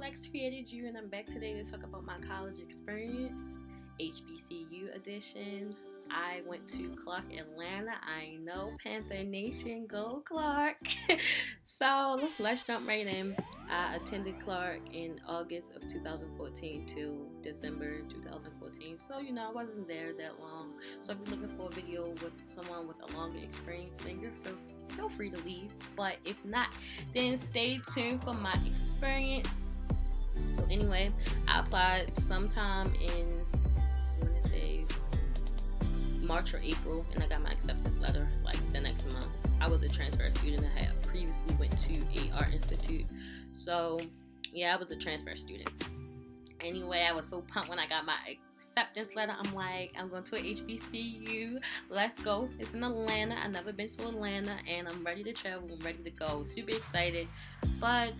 Lex created you, and I'm back today to talk about my college experience, HBCU edition. I went to Clark, Atlanta. I know Panther Nation, go Clark. So let's jump right in. I attended Clark in August of 2014 to December 2014. So I wasn't there that long. So if you're looking for a video with someone with a longer experience, then feel free to leave. But if not, then stay tuned for my experience. So anyway, I applied sometime in, I want to say, March or April, and I got my acceptance letter like the next month. I was a transfer student. I had previously went to a art institute. So yeah, I was a transfer student. Anyway, I was so pumped when I got my acceptance letter. I'm like, I'm going to a HBCU. Let's go. It's in Atlanta. I've never been to Atlanta, and I'm ready to travel. I'm ready to go. Super excited. But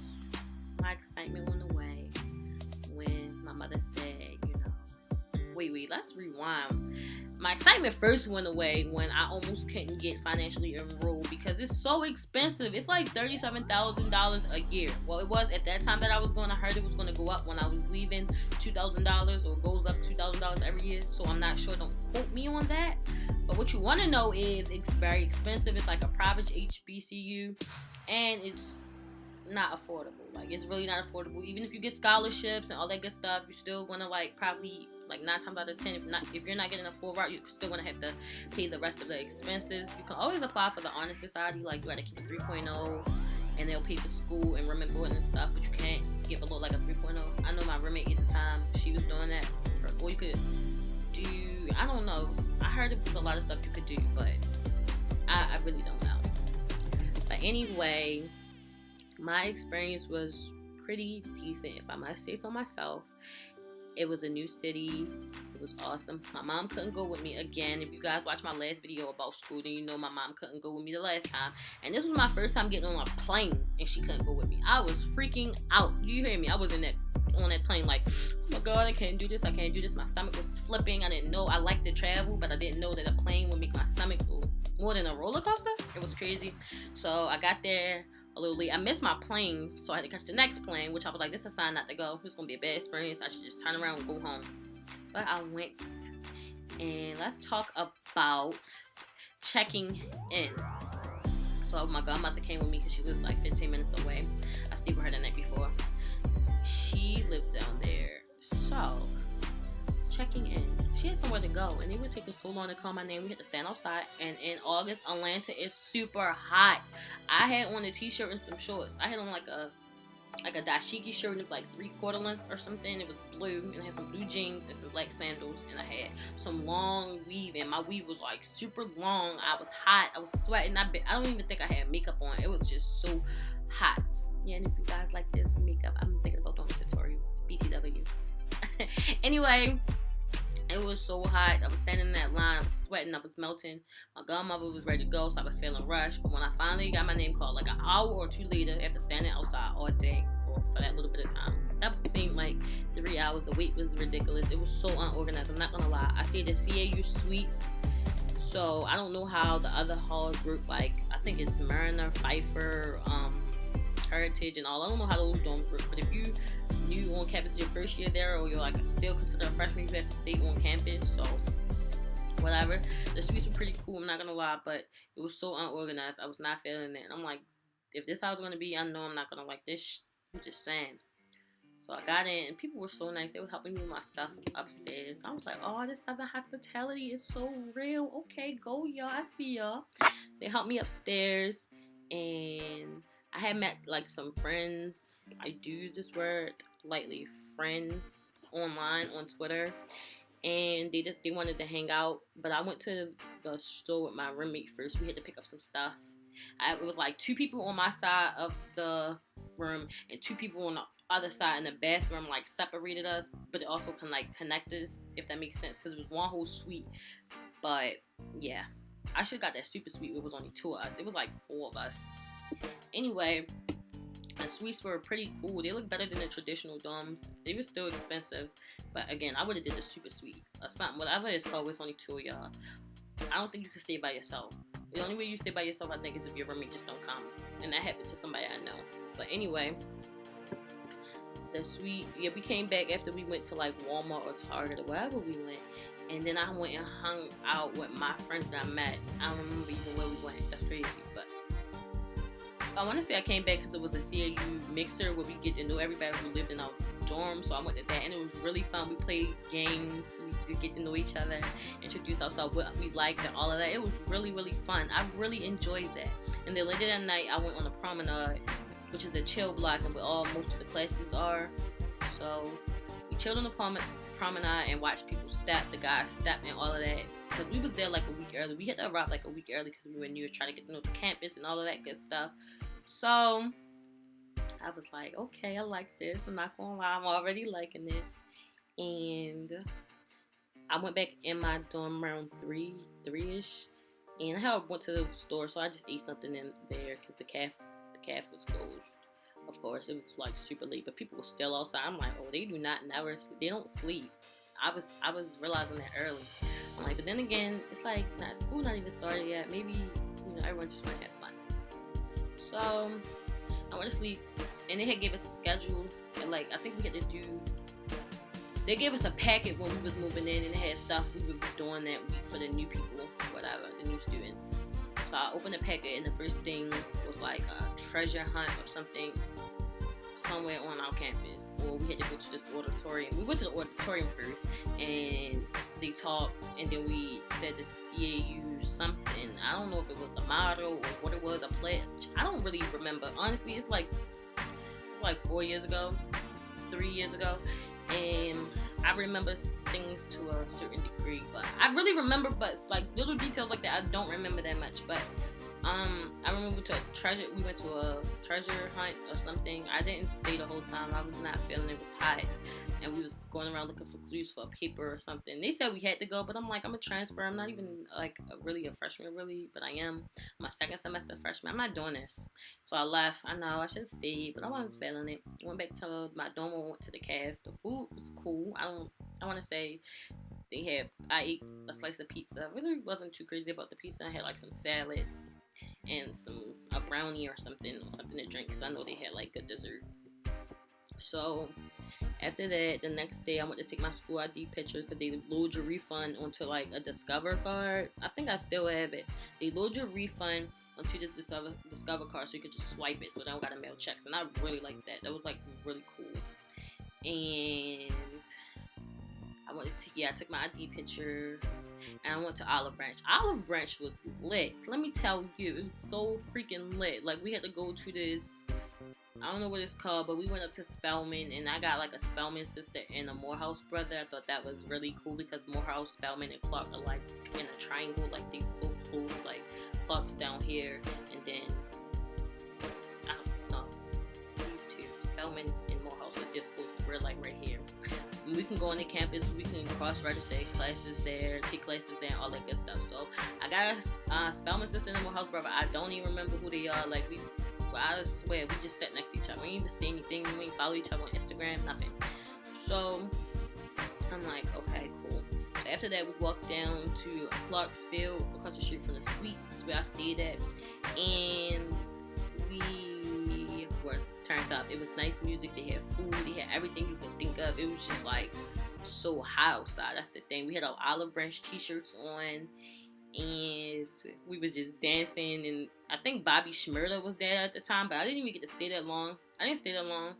my excitement went away when my mother said, wait, let's rewind. My excitement first went away when I almost couldn't get financially enrolled because it's so expensive. It's like $37,000 a year. Well, it was at that time that I was going. I heard it was going to go up when I was leaving, $2,000, or goes up $2,000 every year. So I'm not sure. Don't quote me on that. But what you want to know is it's very expensive. It's like a private HBCU, and it's not affordable. Like, it's really not affordable. Even if you get scholarships and all that good stuff, you're still gonna probably 9 times out of 10, if you're not getting a full route, you're still gonna have to pay the rest of the expenses. You can always apply for the Honor Society. Like, you gotta keep a 3.0, and they'll pay for school and room and board and stuff, but you can't get below like a 3.0. I know my roommate at the time, she was doing that. Or you could do, I don't know, I heard it was a lot of stuff you could do, but I really don't know. But anyway, my experience was pretty decent, if I must say so myself. It was a new city. It was awesome. My mom couldn't go with me again. If you guys watch my last video about school, then you know my mom couldn't go with me the last time. And this was my first time getting on a plane, and she couldn't go with me. I was freaking out. You hear me? I was on that plane like, oh my God, I can't do this. I can't do this. My stomach was flipping. I didn't know. I liked to travel, but I didn't know that a plane would make my stomach go more than a roller coaster. It was crazy. So I got there a little late. I missed my plane, so I had to catch the next plane, which I was like, this is a sign not to go. It's gonna be a bad experience. I should just turn around and go home. But I went, and let's talk about checking in. So my godmother came with me because she lived like 15 minutes away. I stayed with her the night before. She lived down there. So checking in, she had somewhere to go, and it would take us so long to call my name. We had to stand outside, and in August, Atlanta is super hot. I had on a t-shirt and some shorts. I had on like a dashiki shirt, and it was like 3/4 length or something. It was blue, and I had some blue jeans and some black sandals, and I had some long weave, and my weave was like super long. I was hot. I was sweating. I don't even think I had makeup on. It was just so hot. Yeah, and if you guys like this makeup, I'm thinking about doing a tutorial. BTW. Anyway, it was so hot. I was standing in that line. I was sweating. I was melting. My godmother was ready to go, so I was feeling rushed. But when I finally got my name called, like an hour or two later, after standing outside all day for that little bit of time, that seemed like 3 hours. The wait was ridiculous. It was so unorganized. I'm not gonna lie. I stayed in CAU Suites, so I don't know how the other halls work. Like, I think it's Mariner, Pfeiffer, Heritage, and all. I don't know how those dorms work, but if you new on campus your first year there, or you're like still considered a freshman, you have to stay on campus. So whatever. The suites were pretty cool, I'm not gonna lie, but it was so unorganized. I was not feeling it, and I'm like, if this how it's gonna be, I know I'm not gonna like this. I'm just saying. So I got in, and people were so nice. They were helping me with my stuff upstairs. So I was like, oh, this Southern hospitality is so real. Okay, go y'all. I see y'all. They helped me upstairs, and I had met like some friends. I do use this word lightly, friends, online on Twitter, and they wanted to hang out. But I went to the store with my roommate first. We had to pick up some stuff. It was like 2 people on my side of the room and 2 people on the other side in the bathroom, like separated us, but it also can like connect us, if that makes sense, because it was one whole suite. But yeah, I should have got that super suite. It was only 2 of us. It was like 4 of us. Anyway, the suites were pretty cool. They looked better than the traditional dorms. They were still expensive, but again, I would have did the super suite or something. Whatever it's called, it's only 2 of y'all. I don't think you can stay by yourself. The only way you stay by yourself, I think, is if your roommate just don't come, and that happened to somebody I know. But anyway, the sweet. Yeah, we came back after we went to like Walmart or Target or wherever we went. And then I went and hung out with my friends that I met. I don't remember even where we went. That's crazy. But I want to say I came back because it was a CAU mixer where we get to know everybody who lived in our dorm. So I went to that, and it was really fun. We played games. We could get to know each other, introduce ourselves, what we liked, and all of that. It was really, really fun. I really enjoyed that. And then later that night, I went on a promenade, which is the chill block, and where all most of the classes are. So we chilled on the promenade and watched people step, the guys step, and all of that. Because we was there like a week early. We had to arrive like a week early because we were new, trying to get to know the campus and all of that good stuff. So I was like, okay, I like this. I'm not gonna lie, I'm already liking this. And I went back in my dorm around three-ish, and I went to the store, so I just ate something in there because the calf was closed. Of course, it was like super late, but people were still outside. I'm like, oh, they do not never, they don't sleep. I was realizing that early. I'm like, but then again, it's like school not even started yet. Maybe everyone just want to have fun. So I went to sleep, and they had gave us a schedule, and like I think we had to do. They gave us a packet when we was moving in, and it had stuff we would be doing that week for the new people, whatever, the new students. So I opened the packet, and the first thing was like a treasure hunt or something somewhere on our campus. Or we had to go to this auditorium. We went to the auditorium first, and they talked, and then we said the CAU something. I don't know if it was a motto or what it was, a pledge. I don't really remember. Honestly, it's like 4 years ago, 3 years ago, and I remember things to a certain degree, but I really remember, but it's like little details like that I don't remember that much. But I remember we went to a treasure hunt or something. I didn't stay the whole time. I was not feeling it. Was hot, and we was going around looking for clues for a paper or something. They said we had to go, but I'm like, I'm a transfer. I'm not even like really a freshman, really, but I am. I'm a second semester freshman. I'm not doing this, so I left. I know I should have stayed, but I wasn't feeling it. Went back to my dorm. Went to the caf. The food was cool. I want to say I ate a slice of pizza. I really wasn't too crazy about the pizza. I had like some salad and a brownie or something to drink, because I know they had like good dessert. So after that, the next day I went to take my school ID picture, because they load your refund onto like a Discover card. I think I still have it. They load your refund onto the Discover card, so you could just swipe it, so they don't gotta mail checks. And I really liked that. That was like really cool. And I took my ID picture, and I went to Olive Branch. Olive Branch was lit. Let me tell you, it was so freaking lit. Like, we had to go to this, I don't know what it's called, but we went up to Spelman, and I got like a Spelman sister and a Morehouse brother. I thought that was really cool, because Morehouse, Spelman, and Clark are like in a triangle, like they so close. Like, Clark's down here, and then I don't know, these two, Spelman and Morehouse, are just close. We're like right here. We can go on the campus, we can cross-register classes there, take classes there, all that good stuff. So I got a Spelman sister and Morehouse brother. I don't even remember who they are. Like, I swear, we just sat next to each other. We didn't even say anything. We didn't follow each other on Instagram, nothing. So I'm like, okay, cool. So after that, we walked down to Clarksville, across the street from the Suites where I stayed at, and we were turned up. It was nice music. They had food. They had everything you could think of. It was just like so hot outside. That's the thing. We had our Olive Branch t-shirts on, and we was just dancing. And I think Bobby Shmurda was there at the time, but I didn't even get to stay that long. I didn't stay that long.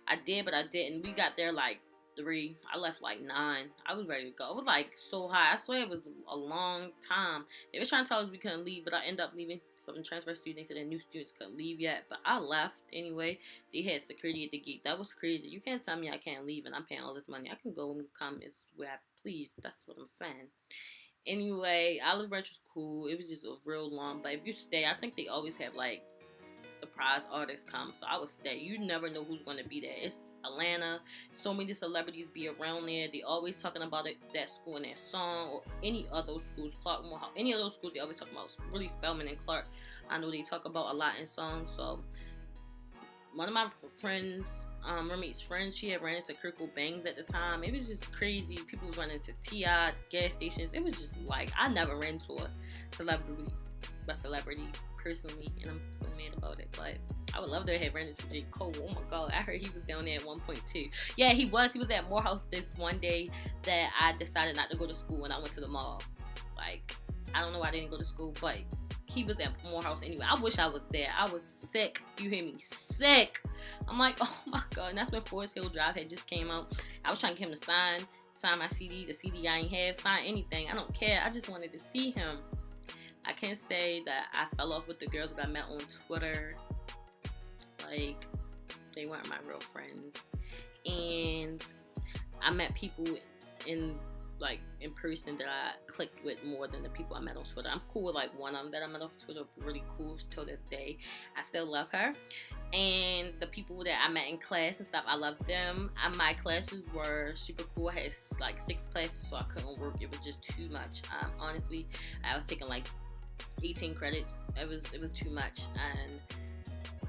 I did, but I didn't. We got there like 3. I left like 9. I was ready to go. It was like so hot. I swear it was a long time. They were trying to tell us we couldn't leave, but I ended up leaving. Some transfer students said that new students couldn't leave yet, but I left anyway. They had security at the gate. That was crazy. You can't tell me I can't leave, and I'm paying all this money. I can go and come as where I please. That's what I'm saying. Anyway, Olive Branch was cool. It was just a real long, but if you stay, I think they always have like surprise artists come, so I would stay. You never know who's going to be there. It's Atlanta. So many celebrities be around there. They always talking about that school in their song, or any other schools, Clark, Morehouse, any of those schools they always talk about. Really, Spelman and Clark, I know they talk about a lot in songs. So one of my friends, roommate's friends, she had ran into Kirkle Bangs at the time. It was just crazy. People was running into T.I. gas stations. It was just like, I never ran into a celebrity personally, and I'm so mad about it. But I would love to have ran into J. Cole. Oh my God, I heard he was down there at one point too. Yeah, he was. He was at Morehouse this one day that I decided not to go to school and I went to the mall. Like, I don't know why I didn't go to school, but he was at Morehouse anyway. I wish I was there. I was sick. You hear me? Sick. I'm like, oh my God. And that's when Forest Hill Drive had just came out. I was trying to get him to sign my CD. The CD I ain't have, sign anything. I don't care. I just wanted to see him. I can't say that I fell off with the girls that I met on Twitter. Like, they weren't my real friends. And I met people in person that I clicked with more than the people I met on Twitter. I'm cool with like one of them that I met off Twitter, really cool till this day. I still love her. And the people that I met in class and stuff, I love them. My classes were super cool. I had like 6 classes, so I couldn't work. It was just too much. Honestly, I was taking like 18 credits. It was too much. And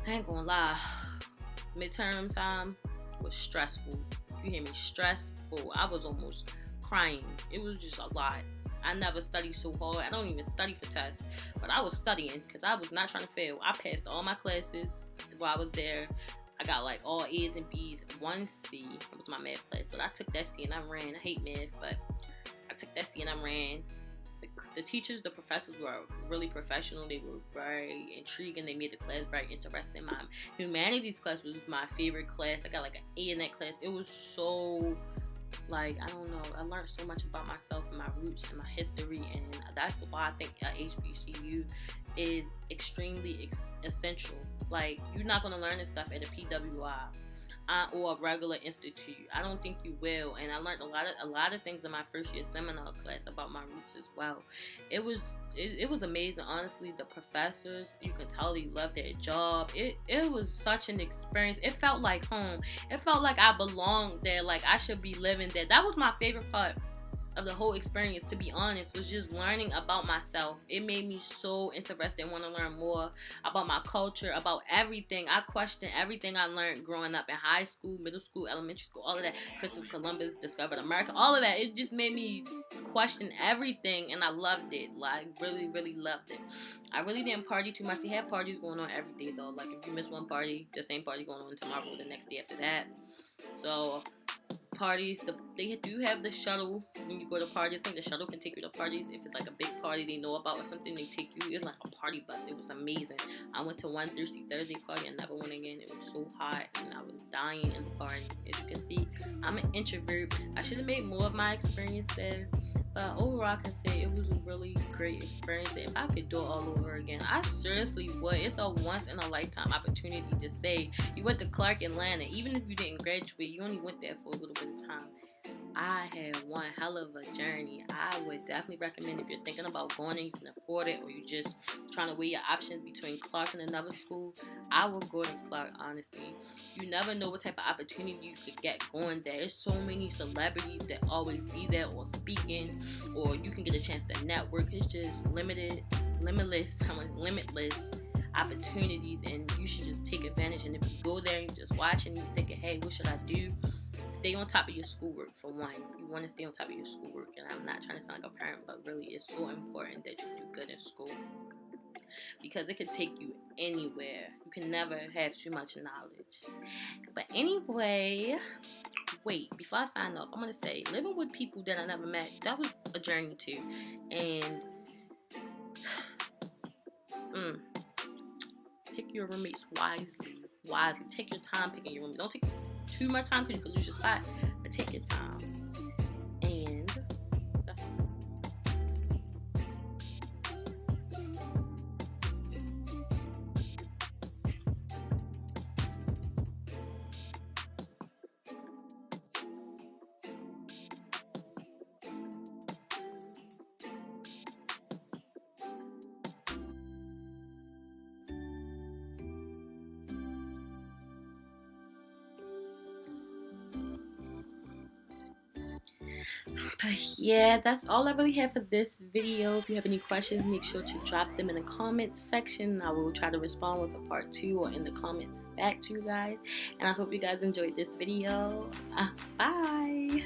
I ain't gonna lie, midterm time was stressful. You hear me? Stressful. I was almost crying. It was just a lot. I never studied so hard. I don't even study for tests, but I was studying because I was not trying to fail. I passed all my classes while I was there. I got like all A's and B's, 1 C. It was my math class, but I took that C and I ran. I hate math, but I took that C and I ran. The teachers, the professors were really professional. They were very intriguing. They made the class very interesting. My humanities class was my favorite class. I got like an A in that class. It was so, like, I don't know. I learned so much about myself and my roots and my history, and that's why I think HBCU is extremely essential. Like, you're not going to learn this stuff at a PWI. Or a regular institute. I don't think you will. And I learned a lot of things in my first year seminar class about my roots as well. It was amazing. Honestly, the professors, you could tell they loved their job. It was such an experience. It felt like home. It felt like I belonged there, like I should be living there. That was my favorite part of the whole experience, to be honest, was just learning about myself. It made me so interested and want to learn more about my culture, about everything. I questioned everything I learned growing up in high school, middle school, elementary school, all of that. Christopher Columbus discovered America, all of that. It just made me question everything, and I loved it. Like, really, really loved it. I really didn't party too much. They had parties going on every day, though. Like, if you miss one party, the same party going on tomorrow, the next day after that. So parties, they do have the shuttle when you go to parties. I think the shuttle can take you to parties. If it's like a big party they know about or something, they take you. It's like a party bus. It was amazing. I went to one Thirsty Thursday party. I never went again. It was so hot and I was dying in the party. As you can see, I'm an introvert. I should have made more of my experience there, but overall I can say it was a really great experience. If I could do it all over again, I seriously would. It's a once in a lifetime opportunity to say you went to Clark Atlanta. Even if you didn't graduate, you only went there for a little bit of time. I had one hell of a journey. I would definitely recommend, if you're thinking about going and you can afford it, or you just trying to weigh your options between Clark and another school, I would go to Clark, honestly. You never know what type of opportunity you could get going there. There's so many celebrities that always be there or speaking, or you can get a chance to network. It's just limitless opportunities, and you should just take advantage. And if you go there and you just watch and you're thinking, hey, what should I do? Stay on top of your schoolwork, for one. You want to stay on top of your schoolwork, and I'm not trying to sound like a parent, but really it's so important that you do good in school, because it can take you anywhere. You can never have too much knowledge. But anyway, wait, before I sign off, I'm going to say, living with people that I never met, that was a journey too. And pick your roommates wisely. Take your time picking your roommate. Don't take too much time because you could lose your spot, but take your time. And that's all. But yeah, that's all I really have for this video. If you have any questions, make sure to drop them in the comment section. I will try to respond with a part 2 or in the comments back to you guys. And I hope you guys enjoyed this video. Bye!